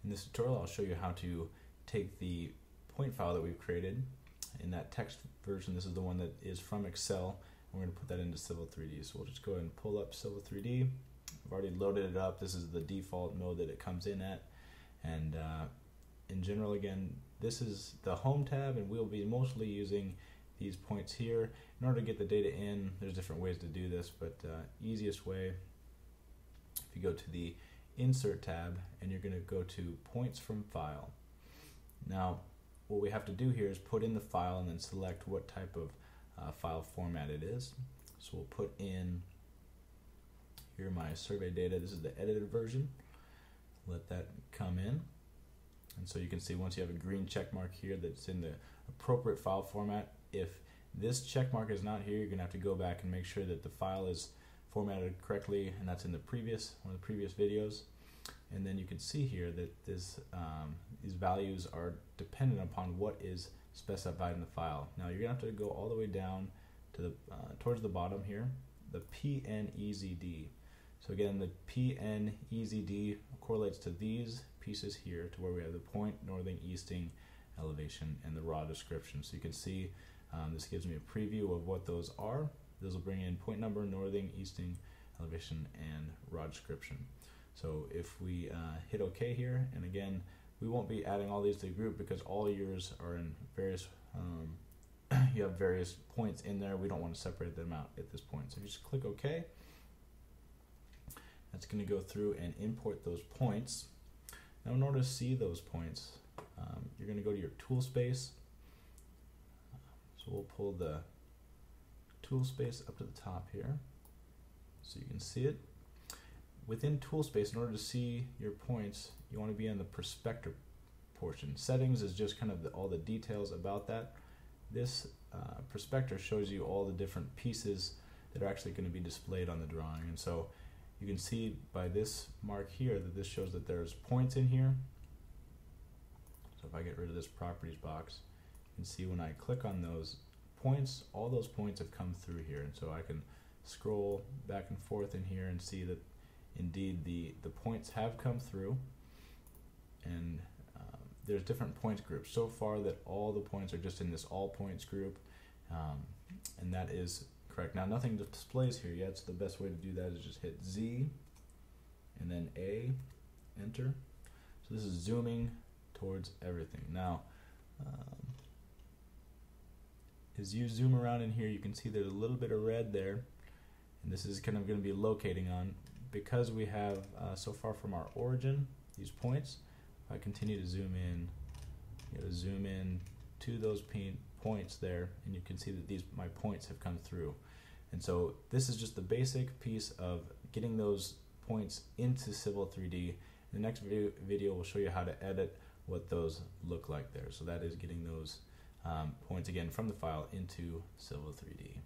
In this tutorial, I'll show you how to take the point file that we've created. In that text version, this is the one that is from Excel. We're going to put that into Civil 3D. So we'll just go ahead and pull up Civil 3D. I've already loaded it up. This is the default mode that it comes in at. And in general, again, this is the Home tab, and we'll be mostly using these points here. In order to get the data in, there's different ways to do this, but easiest way, if you go to the Insert tab, and you're going to go to Points from File. Now, what we have to do here is put in the file and then select what type of file format it is. So we'll put in here my survey data. This is the edited version. Let that come in. And so you can see once you have a green check mark here that's in the appropriate file format. If this check mark is not here, you're going to have to go back and make sure that the file is formatted correctly, and that's in the one of the previous videos. And then you can see here that these values are dependent upon what is specified in the file. Now you're going to have to go all the way down to the towards the bottom here, the PNEZD. So again, the PNEZD correlates to these pieces here, to where we have the point, northing, easting, elevation, and the raw description. So you can see this gives me a preview of what those are. Those will bring in point number, northing, easting, elevation, and raw description. So if we hit OK here, and again, we won't be adding all these to the group because all yours are in various, you have various points in there. We don't want to separate them out at this point. So if you just click OK, that's going to go through and import those points. Now in order to see those points, you're going to go to your tool space. So we'll pull the tool space up to the top here so you can see it. Within tool space, in order to see your points, you want to be in the perspective portion. Settings is just kind of all the details about that. This perspective shows you all the different pieces that are actually going to be displayed on the drawing. And so you can see by this mark here that this shows that there's points in here. So if I get rid of this properties box, you can see when I click on those points, all those points have come through here. And so I can scroll back and forth in here and see that indeed the points have come through. And there's different points groups. So far that all the points are just in this all points group, and that is correct. Now nothing displays here yet, so the best way to do that is just hit Z and then A, enter. So this is zooming towards everything. Now as you zoom around in here, you can see there's a little bit of red there, and this is kind of going to be locating on, because we have so far from our origin these points. If I continue to zoom in, you got to zoom in to those points there, and you can see that my points have come through. And so this is just the basic piece of getting those points into Civil 3D. In the next video will show you how to edit what those look like there. So that is getting those points again from the file into Civil 3D.